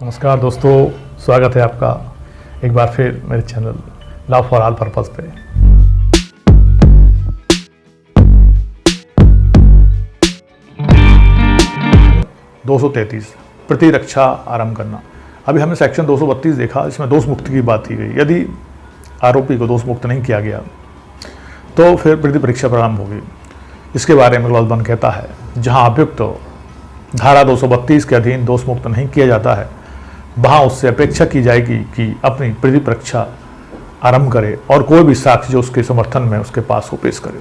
नमस्कार दोस्तों, स्वागत है आपका एक बार फिर मेरे channel love for all purpose पे। प्रतिरक्षा आरंभ करना। अभी हमने सेक्शन 232 देखा, इसमें दोष मुक्ति की बात की गई। यदि आरोपी को दोष मुक्त नहीं किया गया तो फिर प्रतिपरीक्षा प्रारंभ होगी। इसके बारे में क्लॉज 1 कहता है, जहां अभियुक्त धारा 232 के अधीन दोष मुक्त नहीं किया जाता है वहाँ उससे अपेक्षा की जाएगी कि अपनी प्रतिपरीक्षा आरंभ करे और कोई भी साक्ष्य जो उसके समर्थन में उसके पास हो पेश करे।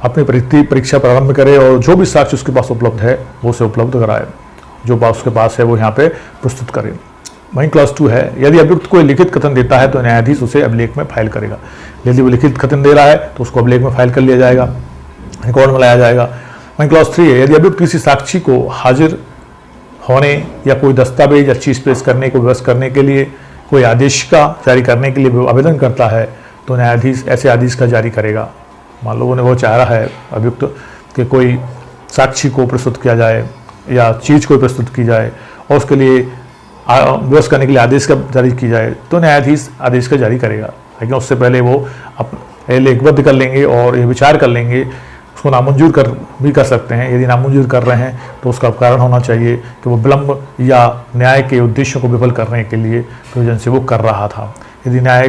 अपनी प्रतिपरीक्षा प्रारंभ करे और जो भी साक्ष्य उसके पास उपलब्ध है वो उसे उपलब्ध कराए, जो बात उसके पास है वो यहाँ पे प्रस्तुत करे। वहीं क्लॉज 2 है, यदि अभियुक्त कोई लिखित कथन देता है तो न्यायाधीश उसे अभिलेख में फाइल करेगा। यदि वो लिखित कथन दे रहा है तो उसको अभिलेख में फाइल कर लिया जाएगा, रिकॉर्ड में लाया जाएगा। वहीं क्लॉज 3 है, यदि अभियुक्त किसी साक्षी को हाजिर होने या कोई दस्तावेज या चीज पेश करने को विवश करने के लिए कोई आदेश का जारी करने के लिए आवेदन करता है तो न्यायाधीश ऐसे आदेश का जारी करेगा। मान लो वो चाह रहा है अभियुक्त कि कोई साक्षी को प्रस्तुत किया जाए या चीज को प्रस्तुत की जाए और उसके लिए विवश करने के लिए आदेश का जारी की जाए तो न्यायाधीश आदेश का जारी करेगा। लेकिन उससे पहले वो लेखबद्ध कर लेंगे और ये विचार कर लेंगे, उसको नामंजूर भी कर सकते हैं। यदि नामंजूर कर रहे हैं तो उसका कारण होना चाहिए कि वो विलंब या न्याय के उद्देश्यों को विफल करने के लिए प्रयोजन से वो कर रहा था। यदि न्याय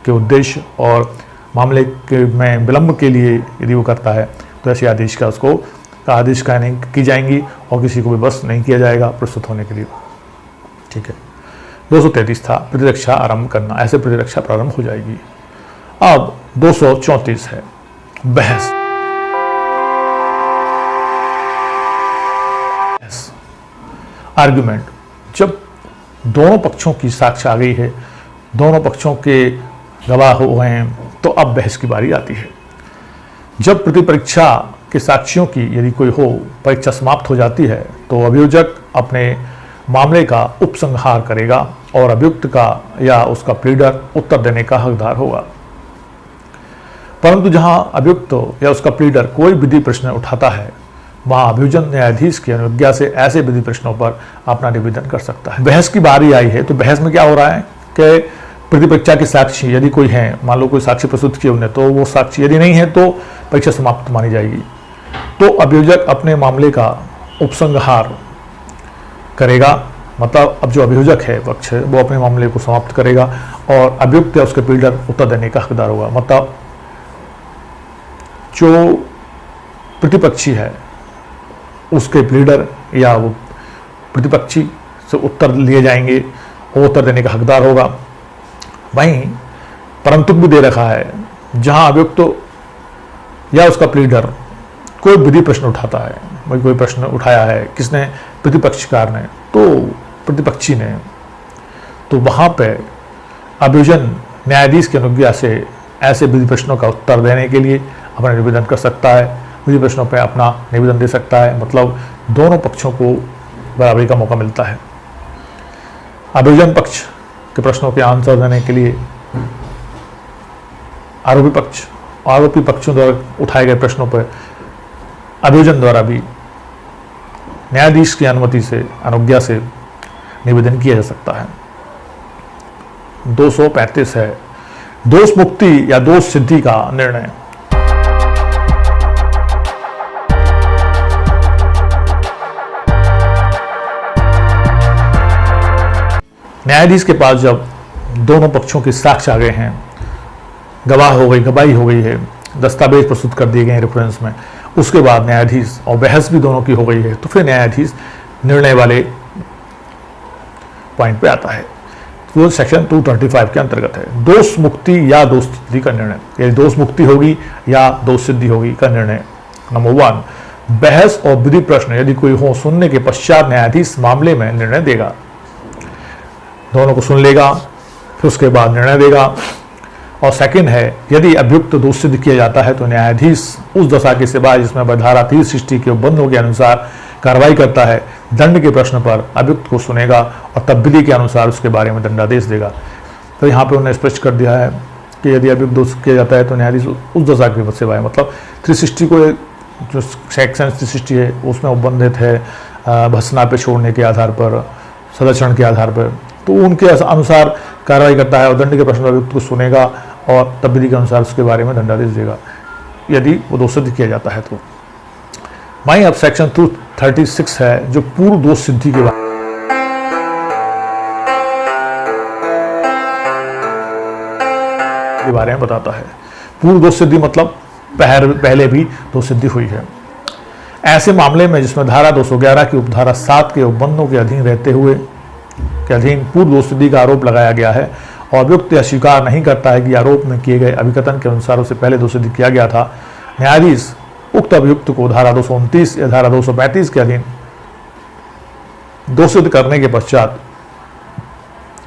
के उद्देश्य और मामले में विलंब के लिए यदि वो करता है तो ऐसे आदेश का उसको आदेश का नहीं की जाएंगी और किसी को विवश नहीं किया जाएगा प्रस्तुत होने के लिए। ठीक है, 233 था प्रतिरक्षा आरंभ करना, ऐसे प्रतिरक्षा प्रारंभ हो जाएगी। अब 234 है बहस। आर्ग्यूमेंट, जब दोनों पक्षों की साक्ष्य आ गई है, दोनों पक्षों के गवाह हो गए हैं तो अब बहस की बारी आती है। जब प्रतिपरीक्षा के साक्षियों की यदि कोई हो परीक्षा समाप्त हो जाती है तो अभियोजक अपने मामले का उपसंहार करेगा और अभियुक्त का या उसका प्लीडर उत्तर देने का हकदार होगा। परंतु जहां अभियुक्त या उसका प्लीडर कोई विधि प्रश्न उठाता है वहां अभियोजन न्यायाधीश की अनुज्ञा से ऐसे विधि प्रश्नों पर अपना निवेदन कर सकता है। बहस की बारी आई है तो बहस में क्या हो रहा है कि प्रतिपरीक्षा के साक्षी यदि कोई है, मान लो कोई साक्षी प्रस्तुत किए उन्हें, तो वो साक्षी यदि नहीं है तो परीक्षा समाप्त मानी जाएगी। तो अभियोजक अपने मामले का उपसंहार करेगा, मतलब अब जो अभियोजक है पक्ष वो अपने मामले को समाप्त करेगा और अभियुक्त या उसके प्लीडर उत्तर देने का हकदार होगा। मतलब जो प्रतिपक्षी है उसके प्लीडर या वो प्रतिपक्षी से उत्तर लिए जाएंगे, वो उत्तर देने का हकदार होगा। वहीं परंतु भी दे रखा है, जहां अभियुक्त या उसका प्लीडर कोई विधि प्रश्न उठाता है, वही कोई प्रश्न उठाया है किसने, प्रतिपक्षकार ने, तो प्रतिपक्षी ने, तो वहां पे अभियोजन न्यायाधीश की अनुज्ञा से ऐसे विधि प्रश्नों का उत्तर देने के लिए अपना निवेदन कर सकता है, विधि प्रश्नों पर अपना निवेदन दे सकता है। मतलब दोनों पक्षों को बराबरी का मौका मिलता है। अभियोजन पक्ष के प्रश्नों के आंसर देने के लिए आरोपी पक्षों द्वारा उठाए गए प्रश्नों पर अभियोजन द्वारा भी न्यायाधीश की अनुमति से, अनुज्ञा से निवेदन किया जा सकता है। 235 है दोष मुक्ति या दोष सिद्धि का निर्णय। न्यायाधीश के पास जब दोनों पक्षों के साक्ष्य आ गए हैं, गवाही हो गई है, दस्तावेज प्रस्तुत कर दिए गए हैं रेफरेंस में, उसके बाद न्यायाधीश और बहस भी दोनों की हो गई है तो फिर न्यायाधीश निर्णय वाले पॉइंट पे आता है। वो सेक्शन 225 के अंतर्गत है, दोष मुक्ति या दोष सिद्धि का निर्णय। यदि दोष मुक्ति होगी या दोष सिद्धि होगी का निर्णय। नंबर 1, बहस और विधि प्रश्न यदि कोई हो सुनने के पश्चात न्यायाधीश मामले में निर्णय देगा। दोनों को सुन लेगा फिर उसके बाद निर्णय देगा। और सेकंड है, यदि अभियुक्त दोष सिद्ध किया जाता है तो न्यायाधीश उस दशा के सिवाय जिसमें धारा 360 के उपबंधों के अनुसार कार्रवाई करता है, दंड के प्रश्न पर अभियुक्त को सुनेगा और तब विधि के अनुसार उसके बारे में दंडादेश देगा। तो यहाँ पे उन्होंने स्पष्ट कर दिया है कि यदि अभियुक्त दोषित किया जाता है तो न्यायाधीश उस दशा के विपद सेवाएं, मतलब 360 को जो सेक्शन 360 है उसमें उपबंधित है भत्सना पे छोड़ने के आधार पर, सदाचरण के आधार पर, तो उनके अनुसार कार्रवाई करता है और दंड के प्रश्न अभियुक्त को सुनेगा और तब विधि के अनुसार उसके बारे में दंडादेश देगा यदि वो दोष सिद्ध किया जाता है तो। वहीं अब सेक्शन 236 है जो पूर्व दोष सिद्धि के बारे में बताता है। पूर्व दोष सिद्धि मतलब पहले भी दोष सिद्धि हुई है। ऐसे मामले में जिसमें धारा 211 की उपधारा 7 के उपबंधों के अधीन रहते हुए के अधीन पूर्व दोष सिद्धि का आरोप लगाया गया है और अभियुक्त यह स्वीकार नहीं करता है कि आरोप में किए गए अभिकथन के अनुसार उसे पहले दोष सिद्ध किया गया था, न्यायाधीश उक्त अभियुक्त को धारा 229 या धारा 235 के अधीन दोष सिद्ध करने के पश्चात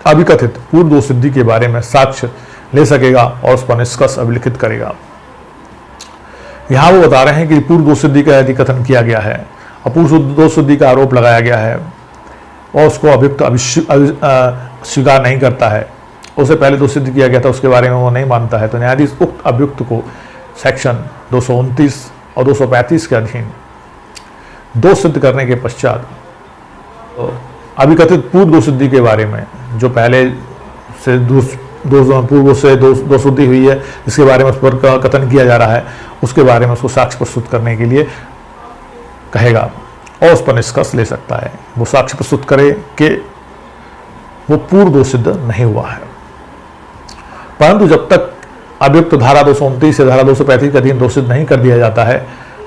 अभिकथित पूर्व दोष सिद्धि के बारे में साक्ष्य ले सकेगा और उस पर निष्कर्ष अभिलिखित करेगा। यहाँ वो बता रहे हैं कि पूर्व दोष सिद्धि का यदि कथन किया गया है और पूर्व दोष सिद्धि का आरोप लगाया गया है और उसको अभियुक्त स्वीकार नहीं करता है, उसे पहले दोष सिद्ध किया गया था उसके बारे में वो नहीं मानता है, तो न्यायाधीश उक्त अभियुक्त को सेक्शन 229 और 235 के अधीन दोष सिद्ध करने के पश्चात अभिकथित पूर्व दोष सिद्धि के बारे में जो पहले से पूर्व से दोष सिद्धि हुई है इसके बारे में उस पर कथन किया जा रहा है उसके बारे में उसको साक्ष्य प्रस्तुत करने के लिए कहेगा और उस पर निष्कर्ष ले सकता है। वो साक्ष्य प्रस्तुत करे कि वो पूर्व दोष सिद्ध नहीं हुआ है। परंतु जब तक अभियुक्त धारा 229 से धारा 235 के अधीन दोष सिद्ध नहीं कर दिया जाता है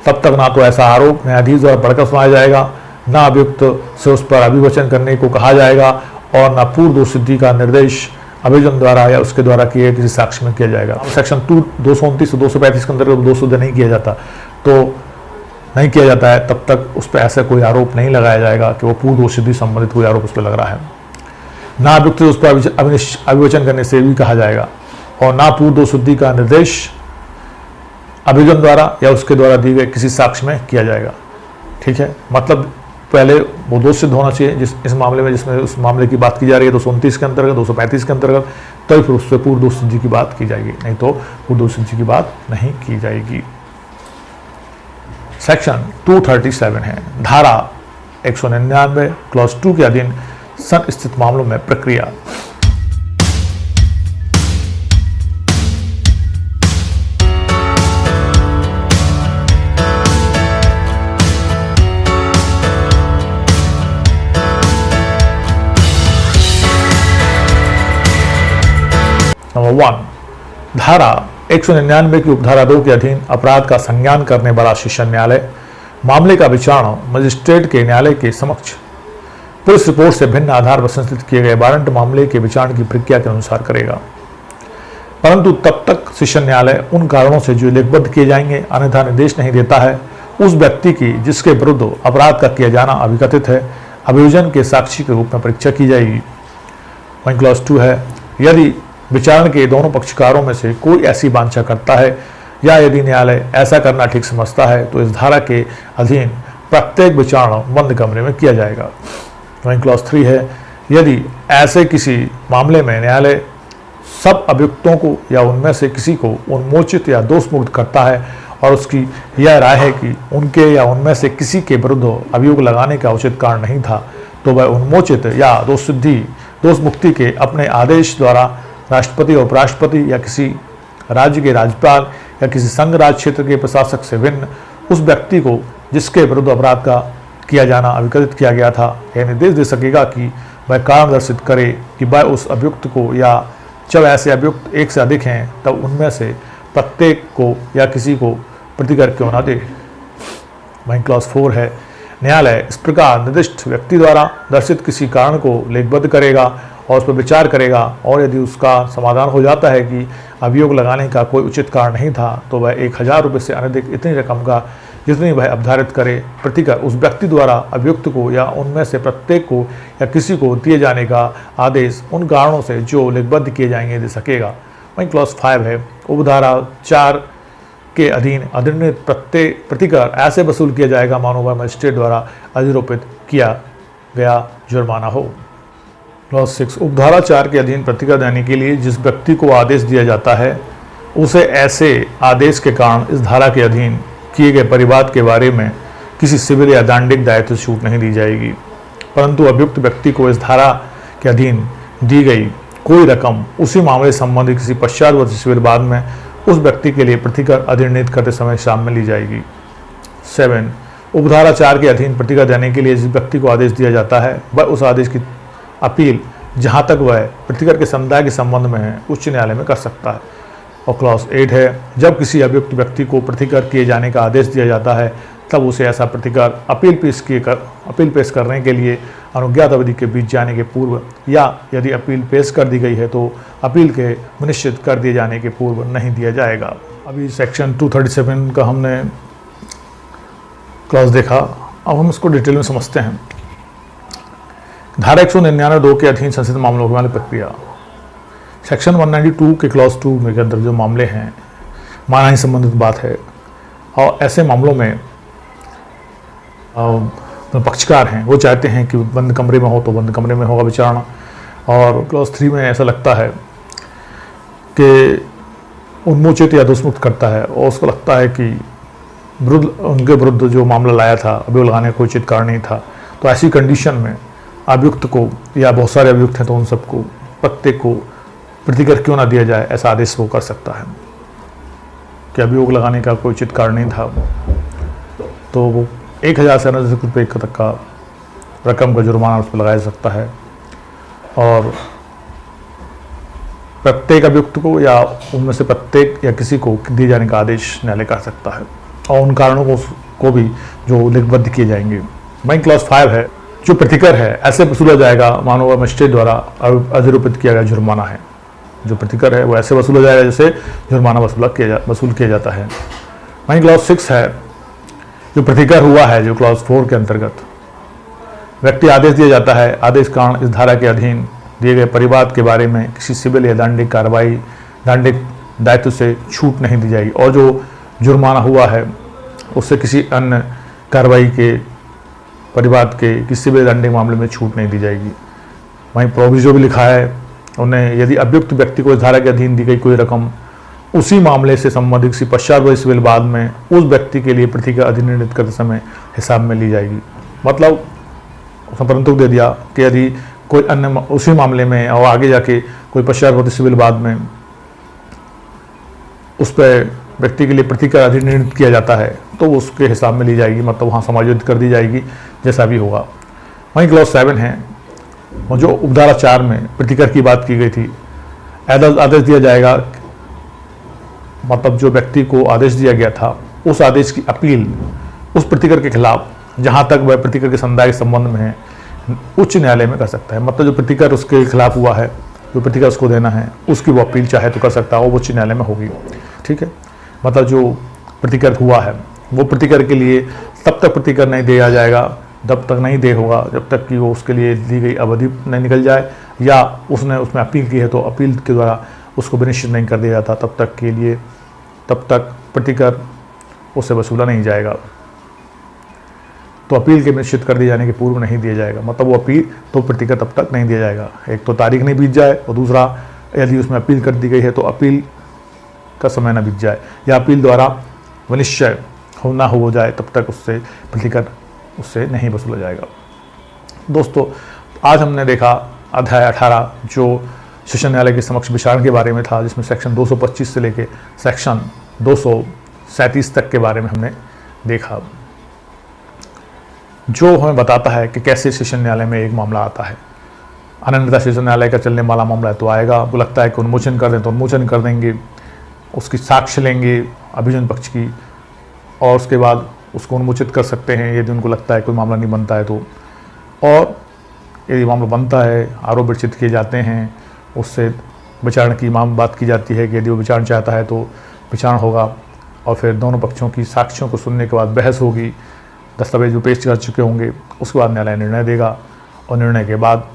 तब तक ना तो ऐसा आरोप न्यायाधीश द्वारा पढ़कर सुनाया जाएगा, ना अभियुक्त से उस पर अभिवचन करने को कहा जाएगा और ना पूर्व दोष सिद्धि का निर्देश अभियोजन द्वारा या उसके द्वारा किए किसी साक्ष्य में किया जाएगा। सेक्शन 229 से 235 के अंतर्गत दोष सिद्ध नहीं किया जाता तो नहीं किया जाता है तब तक उस पर ऐसा कोई आरोप नहीं लगाया जाएगा कि वो पूर्व दोष सिद्धि संबंधित कोई आरोप उस पर लग रहा है, ना अभियुक्त उस पर अभिवचन करने से भी कहा जाएगा और ना पूर्व दोष सिद्धि का निर्देश अभियोजन द्वारा या उसके द्वारा दिए गए किसी साक्ष्य में किया जाएगा। ठीक है, मतलब पहले वो दोष सिद्ध होना चाहिए इस मामले में जिसमें उस मामले की बात की जा रही है 229 के अंतर्गत 235 के अंतर्गत, तो फिर उससे पूर्व दोष सिद्धि की बात की जाएगी, नहीं तो पूर्व दोष सिद्धि की बात नहीं की जाएगी। सेक्शन 237 है धारा 199 क्लॉज 2 के अधीन स्थित मामलों में प्रक्रिया। नंबर 1 धारा 199 की उपधारा 2 के अधीन अपराध का संज्ञान करने वाला शिक्षा न्यायालय मामले का विचारण मजिस्ट्रेट के न्यायालय के समक्ष पुलिस रिपोर्ट से भिन्न आधार पर संस्थित किए गए वारंट मामले के विचारण की प्रक्रिया के अनुसार करेगा। परंतु तब तक शिक्षा न्यायालय उन कारणों से जो लेखबद्ध किए जाएंगे अन्यथा निर्देश नहीं देता है उस व्यक्ति की जिसके विरुद्ध अपराध का किया जाना अभिकथित है अभियोजन के साक्षी के रूप में परीक्षा की जाएगी। वहीं क्लॉज 2 है यदि विचारण के दोनों पक्षकारों में से कोई ऐसी वांछा करता है या यदि न्यायालय ऐसा करना ठीक समझता है तो इस धारा के अधीन प्रत्येक विचारण बंद कमरे में किया जाएगा। वहीं क्लॉज 3 है यदि ऐसे किसी मामले में न्यायालय सब अभियुक्तों को या उनमें से किसी को उन्मोचित या दोष मुक्त करता है और उसकी यह राय है कि उनके या उनमें से किसी के विरुद्ध अभियोग लगाने का उचित कारण नहीं था तो वह उन्मोचित या दोष मुक्ति के अपने आदेश द्वारा राष्ट्रपति और उपराष्ट्रपति या किसी राज्य के राज्यपाल या किसी संघ राज्य क्षेत्र के प्रशासक से भिन्न उस व्यक्ति को जिसके विरुद्ध अपराध का किया जाना अभिकथित किया गया था यह निर्देश दे सकेगा कि वह कारण दर्शित करे कि वह उस अभियुक्त को या जब ऐसे अभियुक्त एक से अधिक हैं तब उनमें से प्रत्येक को या किसी को प्रतिकर क्यों न दे। वहीं क्लॉज 4 है न्यायालय इस प्रकार निर्दिष्ट व्यक्ति द्वारा दर्शित किसी कारण को लेखबद्ध करेगा और उस पर विचार करेगा और यदि उसका समाधान हो जाता है कि अभियोग लगाने का कोई उचित कारण नहीं था तो वह 1000 रुपये से अनधिक इतनी रकम का जितनी वह अवधारित करे प्रतिकर उस व्यक्ति द्वारा अभियुक्त को या उनमें से प्रत्येक को या किसी को दिए जाने का आदेश उन कारणों से जो लेखबद्ध किए जाएंगे दे सकेगा। वहीं क्लॉज 5 है उपधारा 4 के अधीन अधिनियमित प्रत्येक प्रतिकर ऐसे वसूल किया जाएगा मानो वह मजिस्ट्रेट द्वारा अधिरोपित किया गया जुर्माना हो। क्लॉज 6 उपधारा 4 के अधीन प्रतिकर देने के लिए जिस व्यक्ति को आदेश दिया जाता है उसे ऐसे आदेश के कारण इस धारा के अधीन किए गए परिवाद के बारे में किसी सिविल या दंडिक दायित्व से छूट नहीं दी जाएगी, परंतु अभियुक्त व्यक्ति को इस धारा के अधीन दी गई कोई रकम उसी मामले से संबंधित किसी पश्चातवर्ती सिविल वाद में उस व्यक्ति के लिए प्रतिकर अधिनिर्णित करते समय शाम में ली जाएगी। 7. उपधारा 4 के अधीन प्रतिकर देने के लिए जिस व्यक्ति को आदेश दिया जाता है वह उस आदेश की अपील जहां तक वह प्रतिकर के समुदाय के संबंध में है उच्च न्यायालय में कर सकता है। और क्लॉज 8 है, जब किसी अभियुक्त व्यक्ति को प्रतिकर किए जाने का आदेश दिया जाता है तब उसे ऐसा प्रतिकार अपील पेश करने के लिए अनुज्ञात अवधि के बीच जाने के पूर्व या यदि अपील पेश कर दी गई है तो अपील के निश्चित कर दिए जाने के पूर्व नहीं दिया जाएगा। अभी सेक्शन 237 का हमने क्लॉज देखा, अब हम इसको डिटेल में समझते हैं। धारा 199(2) के अधीन संसदीय मामलों की प्रक्रिया। सेक्शन 192 के क्लॉज 2 में के अंदर जो मामले हैं मानहानि संबंधित बात है, और ऐसे मामलों में पक्षकार हैं वो चाहते हैं कि बंद कमरे में हो तो बंद कमरे में होगा विचारणा। और क्लॉज 3 में ऐसा लगता है कि उन्मोचित या दोषमुक्त करता है और उसको लगता है कि उनके विरुद्ध जो मामला लाया था अभियोग लगाने का कोई उचित कारण नहीं था, तो ऐसी कंडीशन में अभियुक्त को या बहुत सारे अभियुक्त हैं तो उन सबको प्रत्येक को प्रतिकर क्यों ना दिया जाए ऐसा आदेश वो कर सकता है कि अभियोग लगाने का कोई उचित कारण नहीं था, तो वो 1000 से 9,000 रुपये तक का रकम का जुर्माना उस पर लगाया जा सकता है। और प्रत्येक अभियुक्त को या उनमें से प्रत्येक या किसी को दिए जाने का आदेश न्यायालय कर सकता है और उन कारणों को भी जो लिखबद्ध किए जाएंगे। वहीं क्लॉज 5 है, जो प्रतिकर है ऐसे वसूला जाएगा मानो मजिस्ट्रेट द्वारा अधिरूपित किया गया जुर्माना है। जो प्रतिकर है वो ऐसे वसूला जाएगा जैसे जुर्माना वसूल किया जाता है। वहीं क्लॉज 6 है, जो प्रतिकर हुआ है, जो क्लॉज 4 के अंतर्गत व्यक्ति आदेश दिया जाता है, आदेश कारण इस धारा के अधीन दिए गए परिवाद के बारे में किसी सिविल या दंडिक कार्रवाई दंडिक दायित्व से छूट नहीं दी जाएगी, और जो जुर्माना हुआ है उससे किसी अन्य कार्रवाई के परिवाद के किसी सिविल दंडिक मामले में छूट नहीं दी जाएगी। वहीं प्रोविजो भी लिखा है उन्हें, यदि अभियुक्त व्यक्ति को इस धारा के अधीन दी गई कोई रकम उसी मामले से संबंधित किसी पश्चातवर्ती सिविल वाद में उस व्यक्ति के लिए प्रतिकर अधिनिर्णित करते समय हिसाब में ली जाएगी। मतलब उसने परंतु दे दिया कि यदि कोई अन्य उसी मामले में और आगे जाके कोई पश्चातवर्ती सिविल वाद में उस पर व्यक्ति के लिए प्रतिकर अधिनिर्णित किया जाता है तो उसके हिसाब में ली जाएगी, मतलब वहाँ समायोजित कर दी जाएगी जैसा भी होगा। वहीं क्लॉज 7 है, जो उपधारा 4 में प्रतिकर की बात की गई थी, आदेश दिया जाएगा, मतलब जो व्यक्ति को आदेश दिया गया था उस आदेश की अपील उस प्रतिकर के खिलाफ जहाँ तक वह प्रतिकर के समुदाय के संबंध में है उच्च न्यायालय में कर सकता है। मतलब जो प्रतिकर उसके खिलाफ हुआ है, जो प्रतिकर उसको देना है, उसकी वो अपील चाहे तो कर सकता है और उच्च न्यायालय में होगी। ठीक है, मतलब जो प्रतिकर हुआ है वो प्रतिकर के लिए तब तक प्रतिकर नहीं दिया जाएगा जब तक नहीं दे होगा जब तक कि वो उसके लिए दी गई अवधि नहीं निकल जाए, या उसने उसमें अपील की है तो अपील के द्वारा उसको विनिश्चित नहीं कर दिया जाता तब तक प्रतिकर उससे वसूला नहीं जाएगा। तो अपील के निश्चित कर दिए जाने के पूर्व नहीं दिया जाएगा, मतलब वो अपील तो प्रतिकर तब तक नहीं दिया जाएगा। एक तो तारीख नहीं बीत जाए और दूसरा यदि उसमें अपील कर दी गई है तो अपील का समय ना बीत जाए या अपील द्वारा विनिश्चय ना हो जाए तब तक उससे प्रतिकर उससे नहीं वसूला जाएगा। दोस्तों, आज हमने देखा अध्याय 18 जो सेशन न्यायालय के समक्ष विचारण के बारे में था, जिसमें सेक्शन 225 से लेके सेक्शन 237 तक के बारे में हमने देखा, जो हमें बताता है कि कैसे सेशन न्यायालय में एक मामला आता है। अनन्यता सेशन न्यायालय का चलने वाला मामला है तो आएगा, वो लगता है कि उन्मोचन कर दें तो उन्मोचन कर देंगे, उसकी साक्ष्य लेंगे अभियोजन पक्ष की और उसके बाद उसको उन्मोचित कर सकते हैं यदि उनको लगता है कोई मामला नहीं बनता है तो। और यदि मामला बनता है, आरोप विरचित किए जाते हैं, उससे विचारण की बात की जाती है कि यदि वो विचारण चाहता है तो विचारण होगा और फिर दोनों पक्षों की साक्ष्यों को सुनने के बाद बहस होगी, दस्तावेज जो पेश कर चुके होंगे उसके बाद न्यायालय निर्णय देगा और निर्णय के बाद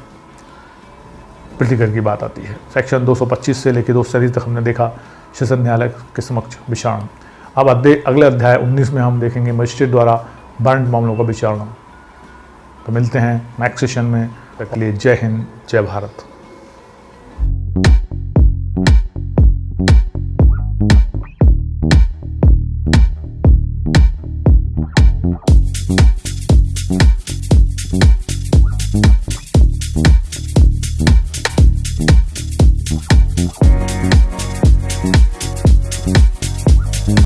प्रतिकर की बात आती है। सेक्शन 225 से लेकर 237 तक हमने देखा सेशन न्यायालय के समक्ष विचारण। अब अगले अध्याय 19 में हम देखेंगे मजिस्ट्रेट द्वारा वारंट मामलों का विचारण। तो मिलते हैं नेक्स्ट सेशन में। तक के लिए जय हिंद, जय भारत।